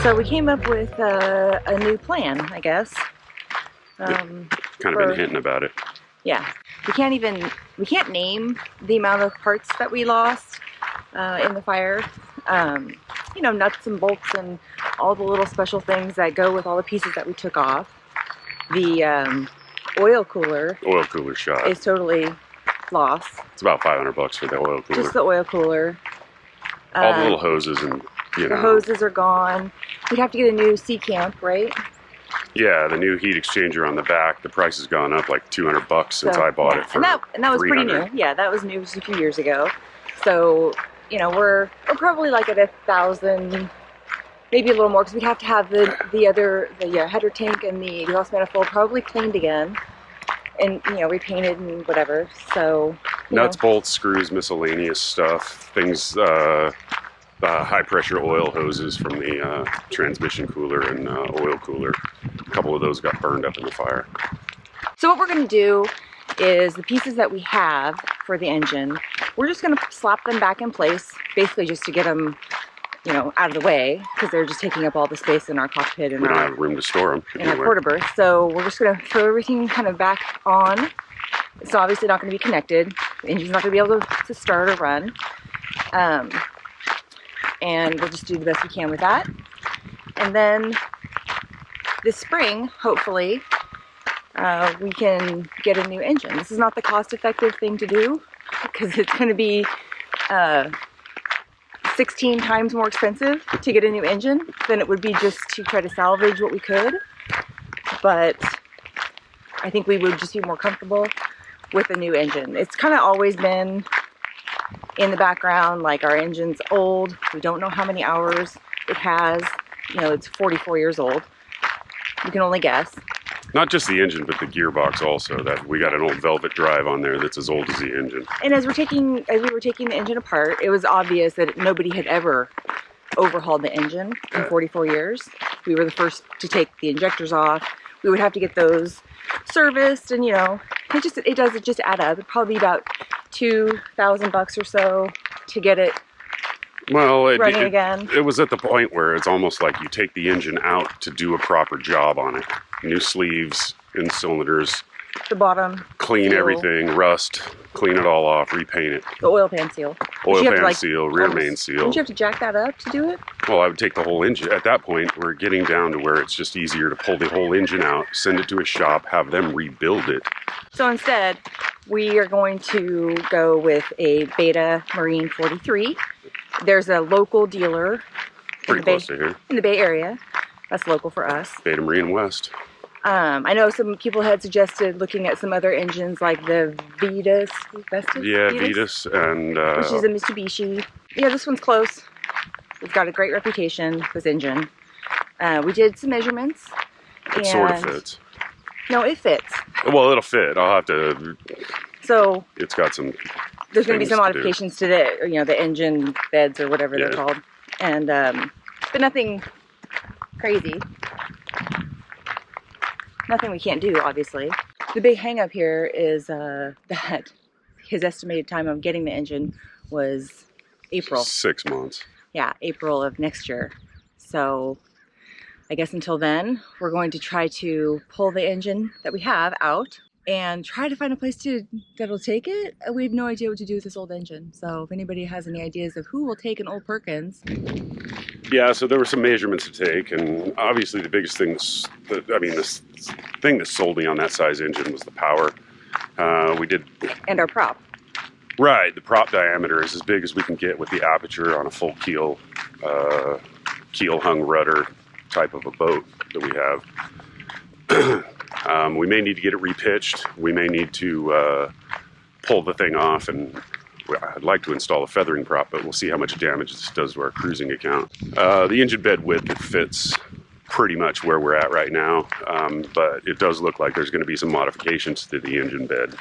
So we came up with a new plan, I guess. Kind of been hinting about it. Yeah, we can't name the amount of parts that we lost in the fire. You know, nuts and bolts and all the little special things that go with all the pieces that we took off. The oil cooler shot is totally lost. It's about $500 for the oil cooler. Just the oil cooler. All the little hoses and, you know. The hoses are gone. We'd have to get a new sea camp, right? Yeah, the new heat exchanger on the back. The price has gone up like $200 since I bought it for and that was pretty new. Yeah, that was new just a few years ago. So, you know, we're probably like at 1,000, maybe a little more, because we'd have to have the header tank and the exhaust manifold probably cleaned again, and you know, repainted and whatever. So nuts, bolts, screws, miscellaneous stuff, things. High pressure oil hoses from the transmission cooler and oil cooler. A couple of those got burned up in the fire. So what we're going to do is the pieces that we have for the engine, we're just going to slap them back in place, basically just to get them, you know, out of the way, because they're just taking up all the space in our cockpit and we don't have room to store them in our quarter berth. So we're just going to throw everything kind of back on. It's obviously not going to be connected. The engine's not going to be able to start or run. And we'll just do the best we can with that. And then this spring, hopefully, we can get a new engine. This is not the cost-effective thing to do, because it's going to be 16 times more expensive to get a new engine than it would be just to try to salvage what we could. But I think we would just be more comfortable with a new engine. It's kind of always been in the background, like our engine's old. We don't know how many hours it has. You know, it's 44 years old. You can only guess. Not just the engine, but the gearbox also. That we got an old velvet drive on there that's as old as the engine. And as we were taking the engine apart, it was obvious that nobody had ever overhauled the engine in 44 years. We were the first to take the injectors off. We would have to get those serviced, and you know, it does just add up. It'd probably be about $2,000 or so to get it running again. It was at the point where it's almost like you take the engine out to do a proper job on it. New sleeves, in cylinders, the bottom, clean seal. Everything, rust, clean it all off, repaint it. The oil pan seal. Oil pan seal, rear main seal. Didn't you have to jack that up to do it? Well, I would take the whole engine. At that point, we're getting down to where it's just easier to pull the whole engine out, send it to a shop, have them rebuild it. So instead, we are going to go with a Beta Marine 43. There's a local dealer pretty close to here in the Bay Area. That's local for us. Beta Marine West. I know some people had suggested looking at some other engines like the Vetus. Yeah, Vetus and which is a Mitsubishi. Yeah, this one's close. It's got a great reputation, this engine. We did some measurements. It sort of fits. No, it fits. Well, it'll fit. I'll have to. So it's got some. There's going to be some modifications to the, you know, the engine beds or whatever they're called, and but nothing crazy. Nothing we can't do, obviously. The big hang up here is that his estimated time of getting the engine was April. 6 months. Yeah, April of next year. So I guess until then, we're going to try to pull the engine that we have out and try to find a place that'll take it. We have no idea what to do with this old engine. So if anybody has any ideas of who will take an old Perkins. Yeah, so there were some measurements to take, and obviously the biggest thing, the thing that sold me on that size engine was the power. And our prop. Right, the prop diameter is as big as we can get with the aperture on a full keel, keel-hung rudder type of a boat that we have. We may need to get it repitched. We may need to pull the thing off, and I'd like to install a feathering prop, but we'll see how much damage this does to our cruising account. The engine bed width, it fits pretty much where we're at right now, but it does look like there's going to be some modifications to the engine bed.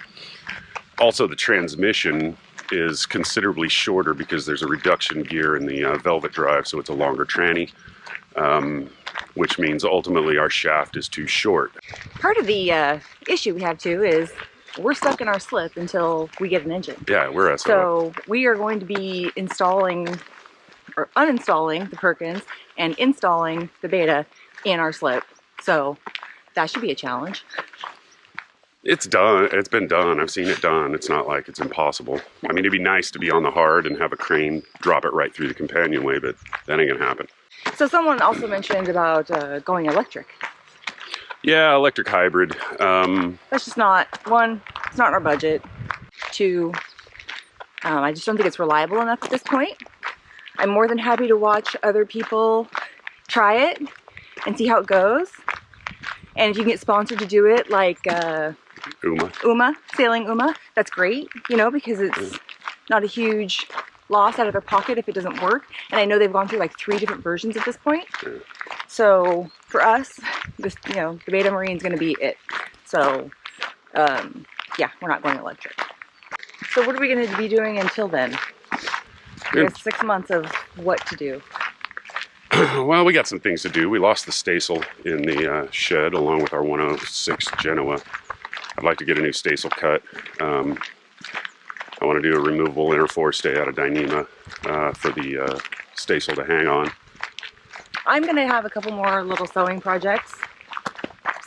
Also, the transmission is considerably shorter because there's a reduction gear in the velvet drive, so it's a longer tranny, which means ultimately our shaft is too short. Part of the issue we have too is we're stuck in our slip until we get an engine. Yeah, we're SOL. So we are going to be installing or uninstalling the Perkins and installing the Beta in our slip. So that should be a challenge. It's done. It's been done. I've seen it done. It's not like it's impossible. I mean, it'd be nice to be on the hard and have a crane drop it right through the companionway, but that ain't gonna happen. So someone also mentioned about going electric. Yeah, electric hybrid. That's just not, one, it's not in our budget. Two, I just don't think it's reliable enough at this point. I'm more than happy to watch other people try it and see how it goes. And if you can get sponsored to do it, like Sailing Uma, that's great, you know, because it's not a huge loss out of their pocket if it doesn't work. And I know they've gone through like 3 different versions at this point. So for us, this, you know, the Beta Marine's going to be it. So yeah, we're not going electric. So what are we going to be doing until then? We have 6 months of what to do. Well, we got some things to do. We lost the staysail in the shed along with our 106 Genoa. I'd like to get a new staysail cut. I want to do a removable inner forestay out of Dyneema for the staysail to hang on. I'm going to have a couple more little sewing projects.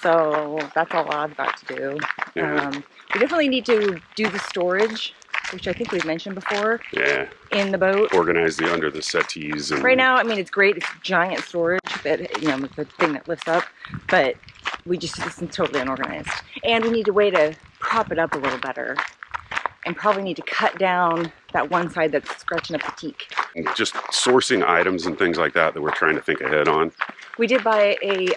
So that's all I've got to do. Yeah. We definitely need to do the storage, which I think we've mentioned before. Yeah. In the boat. Organize the under the settees. And right now, I mean, it's great. It's giant storage that, you know, the thing that lifts up, but it's totally unorganized. And we need a way to prop it up a little better. And probably need to cut down that one side that's scratching up the teak. Just sourcing items and things like that we're trying to think ahead on. We did buy a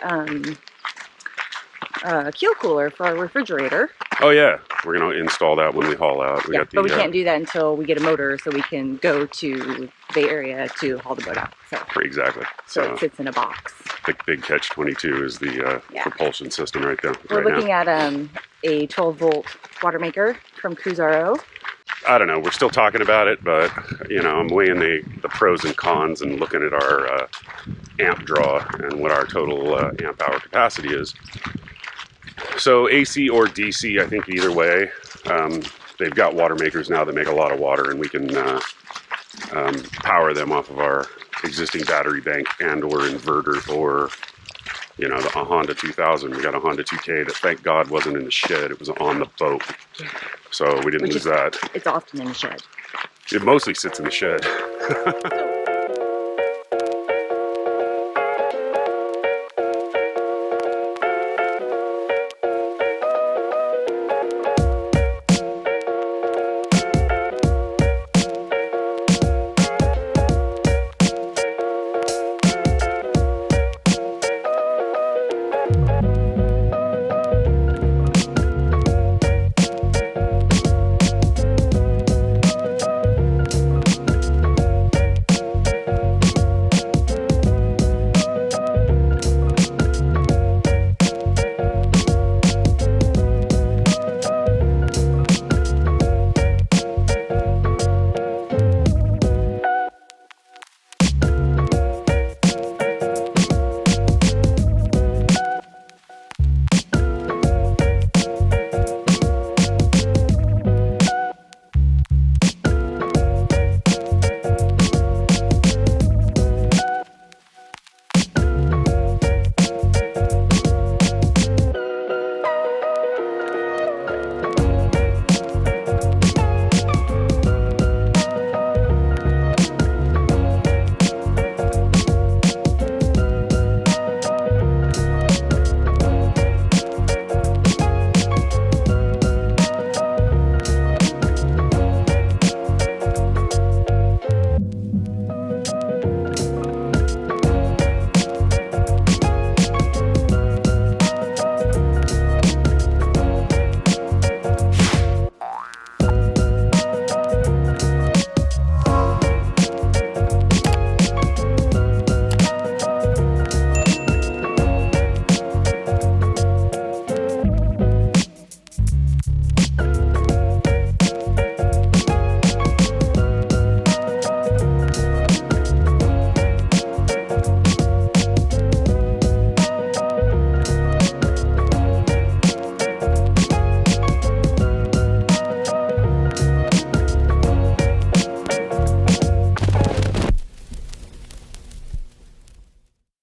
keel cooler for our refrigerator. Oh yeah, we're gonna install that when we haul out. Yeah, but we can't do that until we get a motor, so we can go to the Bay Area to haul the boat out. So exactly. So it sits in a box. The big catch-22 is the propulsion system right there. We're looking at a 12-volt water maker from Cruise RO. I don't know. We're still talking about it, but you know, I'm weighing the pros and cons and looking at our amp draw and what our total amp hour capacity is. So AC or DC, I think either way. They've got water makers now that make a lot of water, and we can power them off of our existing battery bank and or inverter, or you know, a Honda 2000. We got a Honda 2K that, thank God, wasn't in the shed. It was on the boat, so we didn't lose that. It's often in the shed. It mostly sits in the shed.